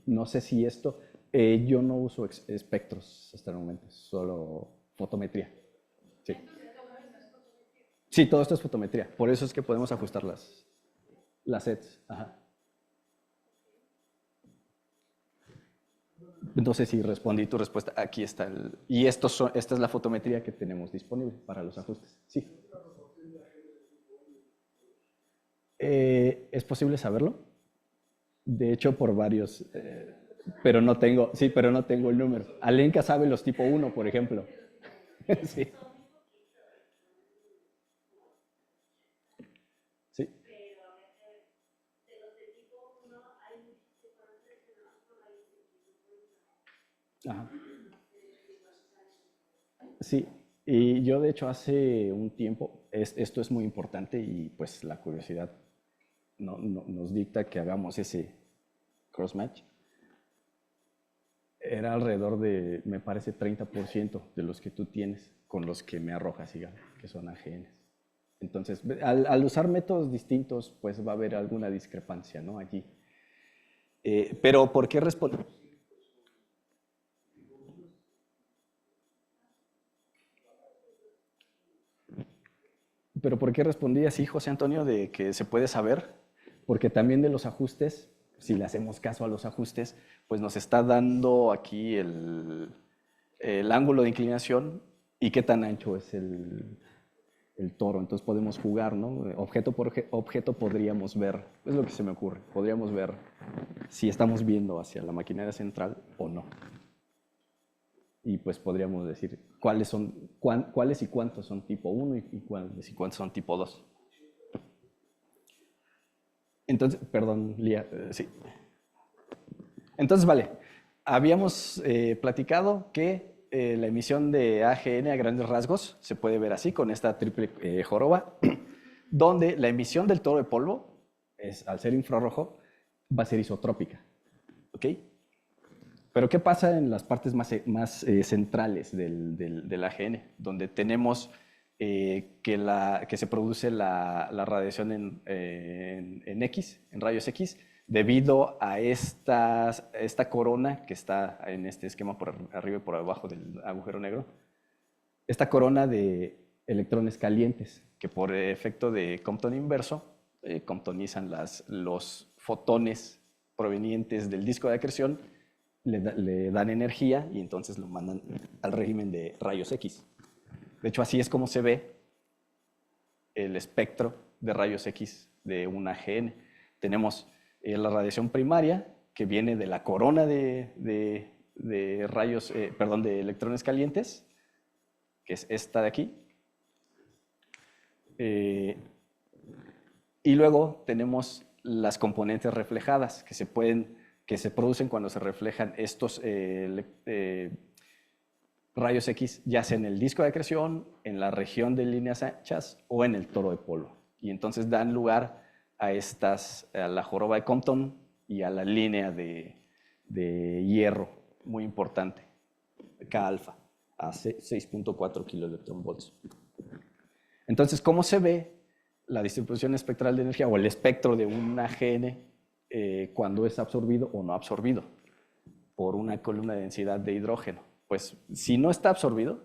No sé si esto, yo no uso espectros hasta el momento, solo fotometría. Sí. Sí, todo esto es fotometría, por eso es que podemos ajustar las sets. Ajá. Entonces, si respondí tu respuesta, aquí está y esta es la fotometría que tenemos disponible para los ajustes. Sí. ¿Es posible saberlo? De hecho, por varios, pero no tengo el número. Alenka sabe los tipo 1, por ejemplo. Sí. Sí. Ajá. Sí, y yo de hecho hace un tiempo, esto es muy importante y pues la curiosidad nos dicta que hagamos ese cross-match. Era alrededor de, me parece, 30% de los que tú tienes con los que me arrojas, digamos, que son AGNs. Entonces, al usar métodos distintos, pues va a haber alguna discrepancia, ¿no? Allí. Pero, ¿por qué responder? Pero ¿por qué respondí así, José Antonio, de que se puede saber? Porque también de los ajustes, si le hacemos caso a los ajustes, pues nos está dando aquí el ángulo de inclinación y qué tan ancho es el toro. Entonces podemos jugar, ¿no? Objeto por objeto podríamos ver, es lo que se me ocurre, podríamos ver si estamos viendo hacia la maquinaria central o no. Y pues podríamos decir cuáles y cuántos son tipo 1 y cuáles y cuántos son tipo 2. Entonces, perdón, Lía, sí. Entonces, vale, habíamos platicado que la emisión de AGN a grandes rasgos se puede ver así, con esta triple joroba, donde la emisión del toro de polvo, al ser infrarrojo, va a ser isotrópica. ¿Ok? Pero ¿qué pasa en las partes más centrales del AGN? Donde tenemos que se produce la radiación en X, en rayos X, debido a esta corona que está en este esquema por arriba y por abajo del agujero negro. Esta corona de electrones calientes, que por efecto de Compton inverso, comptonizan los fotones provenientes del disco de acreción, le dan energía y entonces lo mandan al régimen de rayos X. De hecho, así es como se ve el espectro de rayos X de un AGN. Tenemos la radiación primaria, que viene de la corona de rayos, perdón, de electrones calientes, que es esta de aquí. Y luego tenemos las componentes reflejadas, que se producen cuando se reflejan estos rayos X, ya sea en el disco de acreción, en la región de líneas anchas o en el toro de polvo. Y entonces dan lugar a la joroba de Compton y a la línea de hierro, muy importante, K alfa, a 6.4 kiloelectronvolts. Entonces, ¿cómo se ve la distribución espectral de energía o el espectro de un AGN cuando es absorbido o no absorbido por una columna de densidad de hidrógeno? Pues si no está absorbido,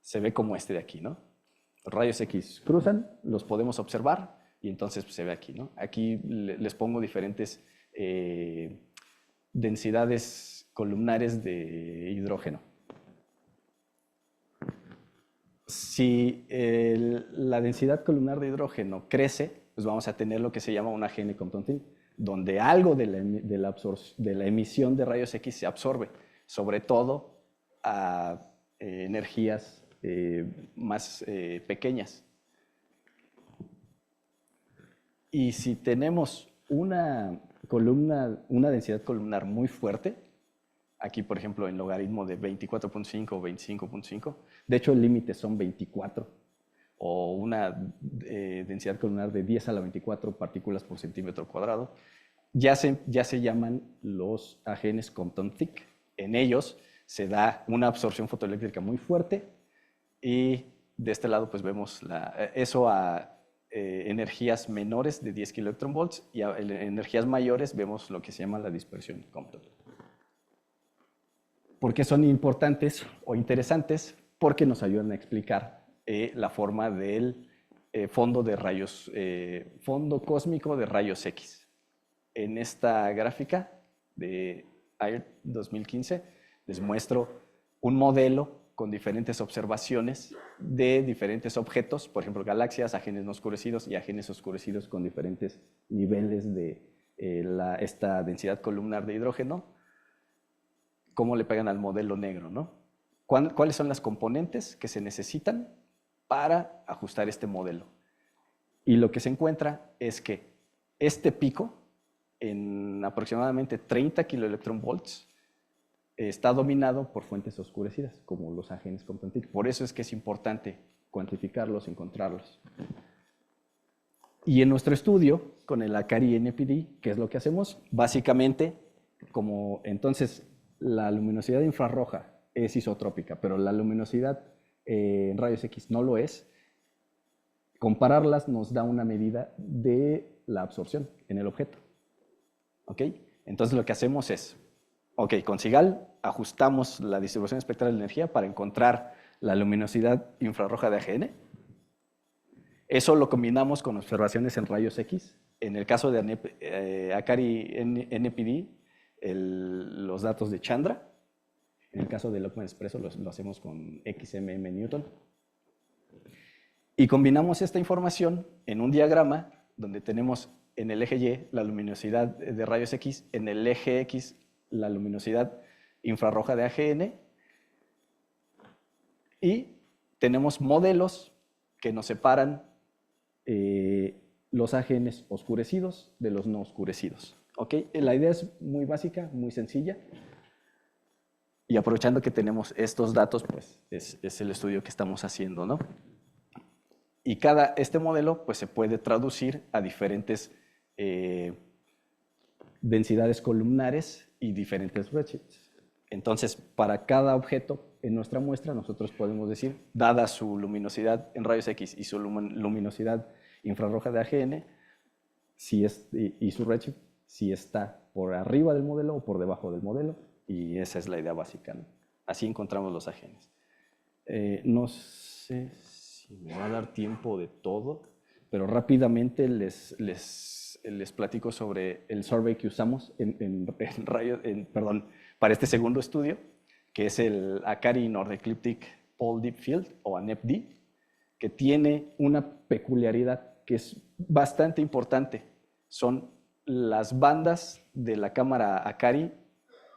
se ve como este de aquí, ¿no? Los rayos X cruzan, los podemos observar y entonces pues, se ve aquí, ¿no? Aquí les pongo diferentes densidades columnares de hidrógeno. Si la densidad columnar de hidrógeno crece, pues vamos a tener lo que se llama un AGN Compton Think, donde algo de la emisión de rayos X se absorbe, sobre todo a energías más pequeñas. Y si tenemos una densidad columnar muy fuerte, aquí por ejemplo en logaritmo de 24.5 o 25.5, de hecho el límite son 24, o una densidad columnar de 10 a la 24 partículas por centímetro cuadrado, ya se llaman los AGNs Compton-Thick. En ellos se da una absorción fotoeléctrica muy fuerte y de este lado pues vemos eso a energías menores de 10 kiloelectronvolts y a energías mayores vemos lo que se llama la dispersión Compton. ¿Por qué son importantes o interesantes? Porque nos ayudan a explicar la forma del fondo de rayos, fondo cósmico de rayos X. En esta gráfica de AIR 2015 les muestro un modelo con diferentes observaciones de diferentes objetos, por ejemplo, galaxias, AGNs no oscurecidos y AGNs oscurecidos con diferentes niveles de esta densidad columnar de hidrógeno. ¿Cómo le pegan al modelo negro, ¿no? ¿Cuáles son las componentes que se necesitan para ajustar este modelo? Y lo que se encuentra es que este pico, en aproximadamente 30 kiloelectronvolts, está dominado por fuentes oscurecidas, como los AGNs Compton-Thick. Por eso es que es importante cuantificarlos, encontrarlos. Y en nuestro estudio, con el Akari NPD, ¿qué es lo que hacemos? Básicamente, como entonces la luminosidad infrarroja es isotrópica, pero la luminosidad en rayos X no lo es, compararlas nos da una medida de la absorción en el objeto. ¿Ok? Entonces lo que hacemos es, ok, con SIGAL ajustamos la distribución espectral de energía para encontrar la luminosidad infrarroja de AGN. Eso lo combinamos con observaciones en rayos X. En el caso de Akari NPD, los datos de Chandra. En el caso de Lockman Espresso lo hacemos con XMM Newton. Y combinamos esta información en un diagrama donde tenemos en el eje Y la luminosidad de rayos X, en el eje X la luminosidad infrarroja de AGN, y tenemos modelos que nos separan los AGNs oscurecidos de los no oscurecidos. ¿Okay? La idea es muy básica, muy sencilla, y aprovechando que tenemos estos datos, pues es el estudio que estamos haciendo, ¿no? Y este modelo pues, se puede traducir a diferentes densidades columnares y diferentes redshifts. Entonces, para cada objeto en nuestra muestra, nosotros podemos decir, dada su luminosidad en rayos X y su luminosidad infrarroja de AGN, y su redshift, si está por arriba del modelo o por debajo del modelo, y esa es la idea básica, ¿no? Así encontramos los AGNs. No sé si me va a dar tiempo de todo, pero rápidamente les platico sobre el survey que usamos para este segundo estudio, que es el Akari Nord-Ecliptic Pole Deep Field, o ANEP-D, que tiene una peculiaridad que es bastante importante. Son las bandas de la cámara Akari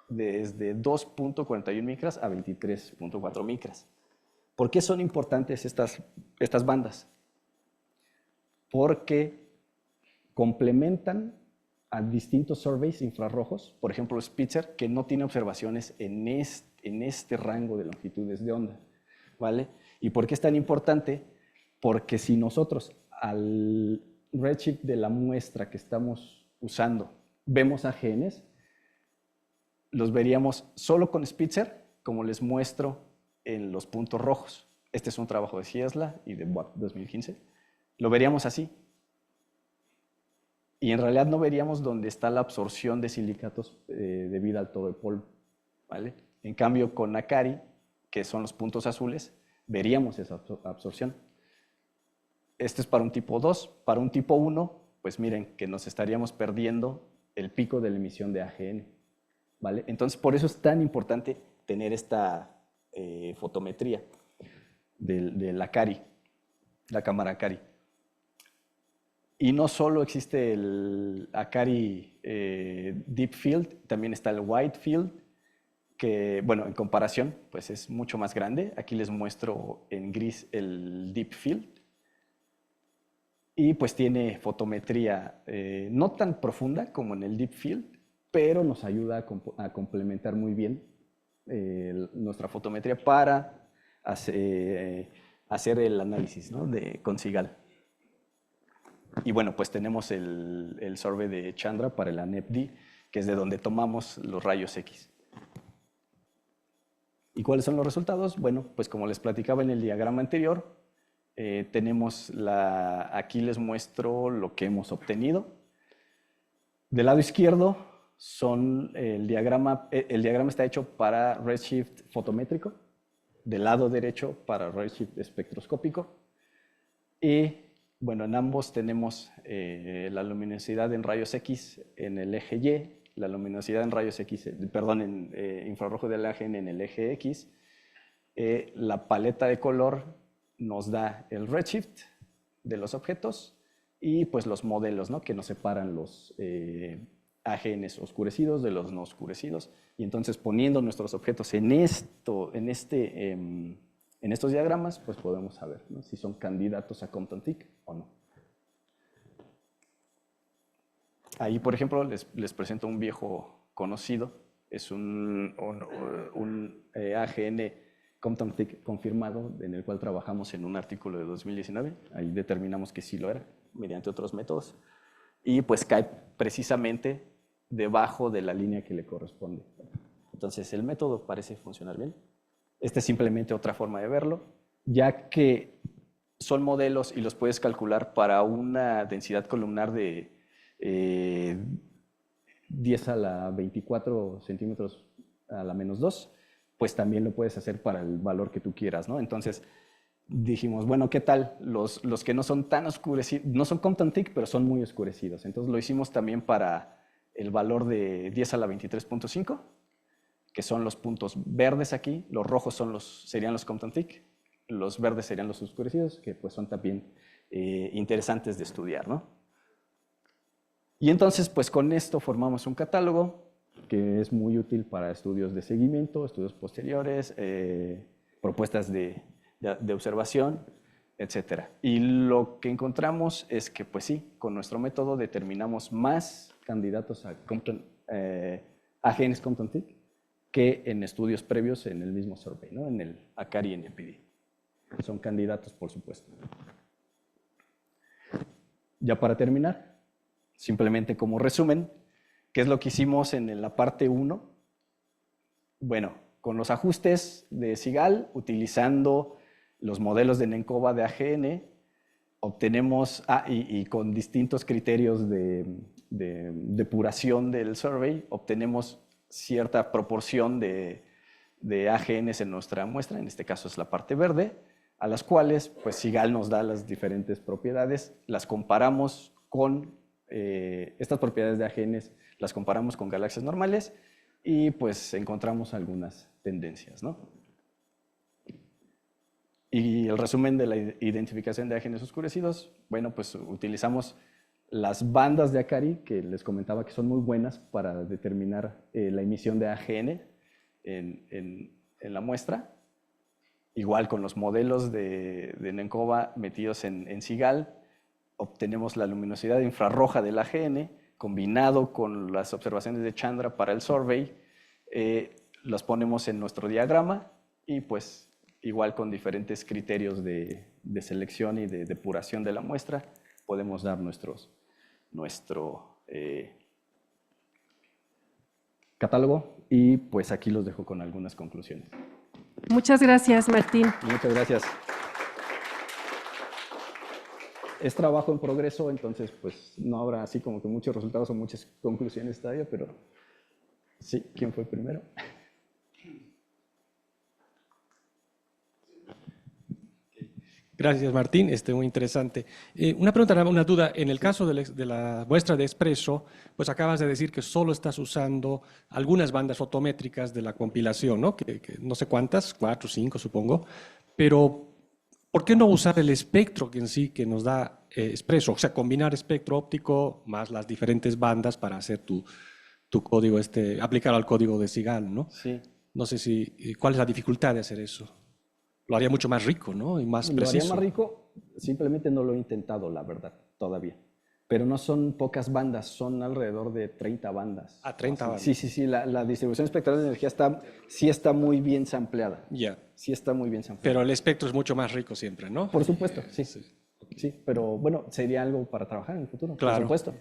desde 2.41 micras a 23.4 micras. ¿Por qué son importantes estas bandas? Porque complementan a distintos surveys infrarrojos, por ejemplo Spitzer, que no tiene observaciones en este rango de longitudes de onda, ¿vale? ¿Y por qué es tan importante? Porque si nosotros al redshift de la muestra que estamos usando vemos AGNs, los veríamos solo con Spitzer, como les muestro en los puntos rojos. Este es un trabajo de Ciesla y de Watt 2015. Lo veríamos así. Y en realidad no veríamos dónde está la absorción de silicatos debido al todo de polvo, ¿vale? En cambio, con Akari, que son los puntos azules, veríamos esa absorción. Este es para un tipo 2. Para un tipo 1, pues miren que nos estaríamos perdiendo el pico de la emisión de AGN, ¿vale? Entonces, por eso es tan importante tener esta fotometría. de la Cari, la cámara Cari. Y no solo existe el Acari Deep Field, también está el Wide Field, que, bueno, en comparación, pues es mucho más grande. Aquí les muestro en gris el Deep Field. Y pues tiene fotometría no tan profunda como en el Deep Field, pero nos ayuda a complementar muy bien nuestra fotometría para hacer el análisis, ¿no? Con SIGAL. Y bueno, pues tenemos el survey de Chandra para el ANEP-D, que es de donde tomamos los rayos X. ¿Y cuáles son los resultados? Bueno, pues como les platicaba en el diagrama anterior, tenemos aquí les muestro lo que hemos obtenido. Del lado izquierdo el diagrama está hecho para redshift fotométrico, del lado derecho para redshift espectroscópico. Y bueno, en ambos tenemos la luminosidad en rayos X en el eje Y, la luminosidad en rayos X, perdón, en infrarrojo del AGN en el eje X. La paleta de color nos da el redshift de los objetos y pues los modelos, ¿no? Que nos separan los AGNs oscurecidos de los no oscurecidos. Y entonces poniendo nuestros objetos en estos diagramas, pues podemos saber, ¿no? Si son candidatos a Compton-Tick o no. Ahí, por ejemplo, les presento un viejo conocido. Es un AGN Compton-Tick confirmado, en el cual trabajamos en un artículo de 2019. Ahí determinamos que sí lo era, mediante otros métodos. Y pues cae precisamente debajo de la línea que le corresponde. Entonces, el método parece funcionar bien. Esta es simplemente otra forma de verlo, ya que son modelos y los puedes calcular para una densidad columnar de 10 a la 24 centímetros a la menos 2, pues también lo puedes hacer para el valor que tú quieras, ¿no? Entonces dijimos, bueno, ¿qué tal? Los que no son tan oscurecidos, no son Compton-Tick, pero son muy oscurecidos. Entonces lo hicimos también para el valor de 10 a la 23.5, que son los puntos verdes aquí, los rojos serían los Compton-Tick, los verdes serían los oscurecidos, que pues son también interesantes de estudiar, ¿no? Y entonces, pues con esto formamos un catálogo que es muy útil para estudios de seguimiento, estudios posteriores, propuestas de observación, etc. Y lo que encontramos es que, pues sí, con nuestro método determinamos más candidatos a genes Compton-Tick que en estudios previos en el mismo survey, ¿no? En el Acari NPD. Son candidatos, por supuesto. Ya para terminar, simplemente como resumen, ¿qué es lo que hicimos en la parte 1? Bueno, con los ajustes de SIGAL, utilizando los modelos de Nenkova de AGN, obtenemos, y con distintos criterios de depuración del survey, obtenemos cierta proporción de AGNs en nuestra muestra, en este caso es la parte verde, a las cuales pues SIGAL nos da las diferentes propiedades, las comparamos con estas propiedades de AGNs, las comparamos con galaxias normales y pues encontramos algunas tendencias, ¿no? Y el resumen de la identificación de AGNs oscurecidos, bueno, pues utilizamos las bandas de Acari, que les comentaba que son muy buenas para determinar la emisión de AGN en la muestra. Igual con los modelos de Nenkova metidos en SIGAL, obtenemos la luminosidad infrarroja del AGN, combinado con las observaciones de Chandra para el survey, las ponemos en nuestro diagrama y pues igual con diferentes criterios de selección y de depuración de la muestra, podemos dar nuestro catálogo y pues aquí los dejo con algunas conclusiones. Muchas gracias, Martín. Muchas gracias. Es trabajo en progreso, entonces pues no habrá así como que muchos resultados o muchas conclusiones todavía, pero sí, ¿quién fue primero? Gracias, Martín. Muy interesante. Una pregunta, una duda. En el caso de la muestra de Espresso, pues acabas de decir que solo estás usando algunas bandas fotométricas de la compilación, ¿no? Que no sé cuántas, 4 o 5 supongo, pero ¿Por qué no usar el espectro que en sí que nos da Espresso? O sea, combinar espectro óptico más las diferentes bandas para hacer tu código, aplicar al código de Sigal, ¿no? Sí. No sé ¿cuál es la dificultad de hacer eso? Lo haría mucho más rico, ¿no? Y más Lo haría preciso. más rico, simplemente no lo he intentado, la verdad, todavía. Pero no son pocas bandas, son alrededor de 30 bandas. Ah, 30 bandas. Sí, sí, sí, la distribución espectral de energía sí está muy bien sampleada. Ya. Sí está muy bien sampleada. Pero el espectro es mucho más rico siempre, ¿no? Por supuesto, sí. Sí, pero bueno, sería algo para trabajar en el futuro, Claro. por supuesto.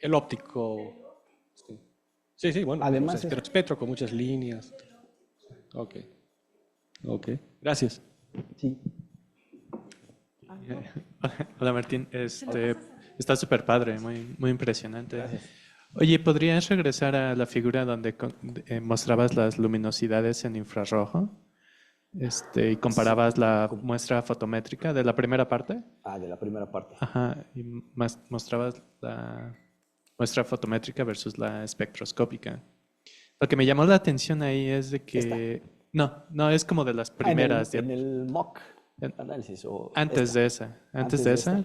El óptico. Sí, sí, bueno. Además pues, pero espectro con muchas líneas. Ok. Ok. Gracias. Sí. Hola Martín, está súper padre, muy impresionante. Oye, ¿podrías regresar a la figura donde mostrabas las luminosidades en infrarrojo? Y comparabas la muestra fotométrica de la primera parte. De la primera parte. Ajá, y mostrabas la muestra fotométrica versus la espectroscópica. Lo que me llamó la atención ahí es de que... No, es como de las primeras. En el mock análisis. Antes de esa. Antes de esa.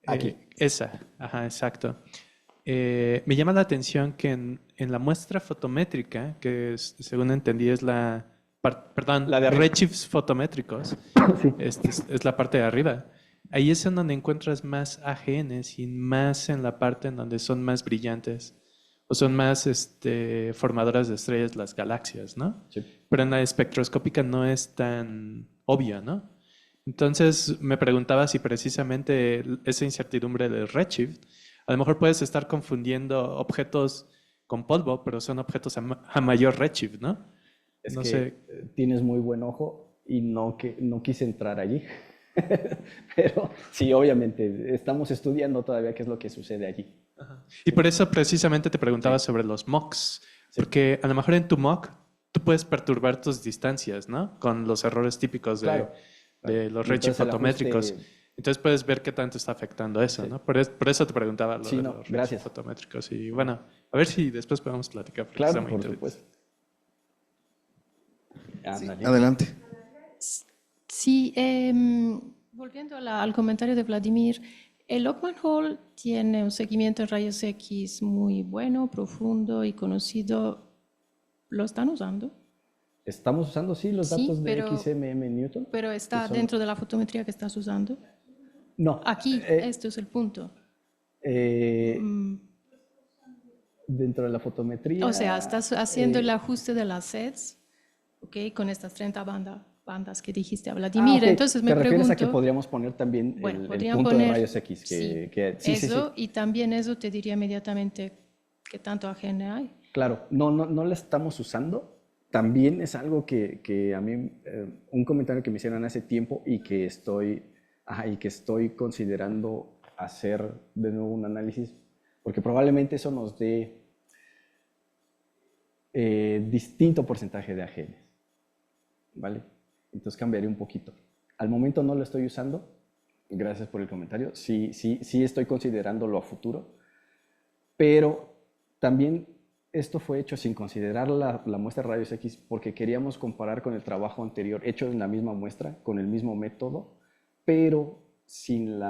Aquí. Esa, ajá, exacto. Me llama la atención que en la muestra fotométrica, que según entendí es la de arriba. redshifts fotométricos, es la parte de arriba. Ahí es en donde encuentras más AGNs y más en la parte en donde son más brillantes o son más formadoras de estrellas las galaxias, ¿no? Sí. Pero en la espectroscópica no es tan obvio, ¿no? Entonces me preguntaba si precisamente esa incertidumbre del redshift, a lo mejor puedes estar confundiendo objetos con polvo, pero son objetos a mayor redshift, ¿no? Es No que sé. tienes muy buen ojo y no quise entrar allí. Pero sí, obviamente, estamos estudiando todavía qué es lo que sucede allí. Y por eso precisamente te preguntaba sobre los mocks, porque a lo mejor en tu mock tú puedes perturbar tus distancias, ¿no? Con los errores típicos de los redshift fotométricos. Entonces puedes ver qué tanto está afectando eso, ¿no? Por eso te preguntaba lo de los redshift fotométricos. Y bueno, a ver si después podemos platicar. Claro, por supuesto. Sí, adelante. Sí, volviendo al comentario de Vladimir, el Ockman Hall tiene un seguimiento en rayos X muy bueno, profundo y conocido. ¿Lo están usando? Estamos usando, sí, los datos de XMM Newton. ¿Pero está dentro de la fotometría que estás usando? No. Aquí, este es el punto. Dentro de la fotometría. O sea, estás haciendo el ajuste de las sets, ¿ok? Con estas 30 bandas que dijiste a Vladimir. Okay. Entonces me ¿Te refieres pregunto, a que podríamos poner también bueno, el punto de rayos X? Sí, Sí. Y también eso te diría inmediatamente qué tanto AGN hay. Claro, no la estamos usando. También es algo que a mí, un comentario que me hicieron hace tiempo y que estoy considerando hacer de nuevo un análisis, porque probablemente eso nos dé distinto porcentaje de AGNs, ¿vale? Entonces cambiaré un poquito. Al momento no lo estoy usando, gracias por el comentario, sí estoy considerándolo a futuro, pero también esto fue hecho sin considerar la muestra de rayos X porque queríamos comparar con el trabajo anterior hecho en la misma muestra, con el mismo método, pero sin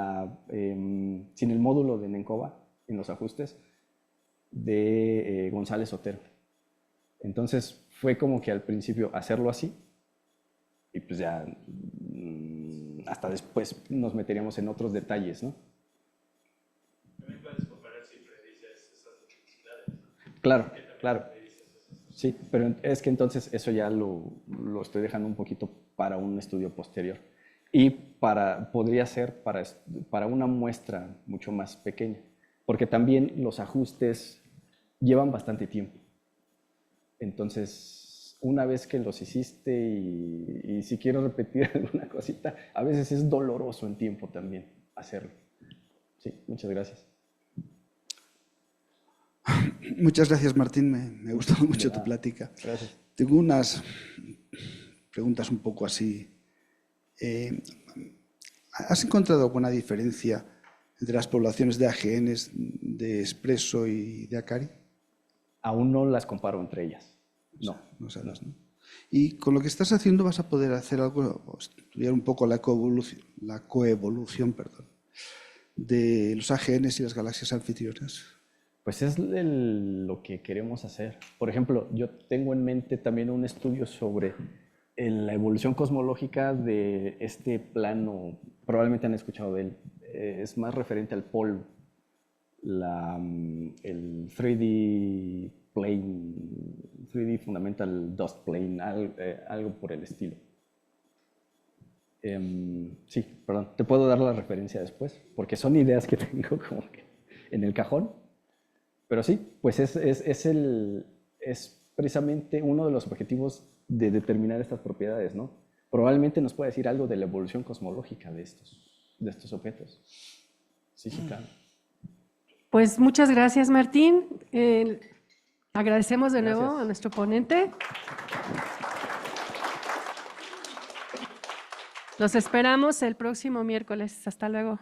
el módulo de Nenkova en los ajustes de González Otero. Entonces fue como que al principio hacerlo así y pues ya hasta después nos meteríamos en otros detalles, ¿no? También puedes comparar si predices esas duplicidades, ¿no? Claro. Sí, pero es que entonces eso ya lo estoy dejando un poquito para un estudio posterior. Y podría ser para una muestra mucho más pequeña, porque también los ajustes llevan bastante tiempo. Entonces, una vez que los hiciste y si quiero repetir alguna cosita, a veces es doloroso en tiempo también hacerlo. Sí, muchas gracias. Muchas gracias, Martín. Me ha gustado mucho tu plática. Gracias. Tengo unas preguntas un poco así. ¿Has encontrado alguna diferencia entre las poblaciones de AGNs de Espresso y de Akari? Aún no las comparo entre ellas. No. No sabes, ¿no? Y con lo que estás haciendo vas a poder hacer algo, o estudiar un poco la coevolución, perdón, de los AGNs y las galaxias anfitrionas. Pues es lo que queremos hacer. Por ejemplo, yo tengo en mente también un estudio sobre la evolución cosmológica de este plano, probablemente han escuchado de él, es más referente al polvo, el 3D plane, 3D fundamental dust plane, algo por el estilo. Sí, perdón, te puedo dar la referencia después, porque son ideas que tengo como que en el cajón. Pero sí, pues es precisamente uno de los objetivos de determinar estas propiedades, ¿no? Probablemente nos pueda decir algo de la evolución cosmológica de estos objetos. Sí, sí, claro. Pues muchas gracias, Martín. Agradecemos de nuevo Gracias. a nuestro ponente. Los esperamos el próximo miércoles. Hasta luego.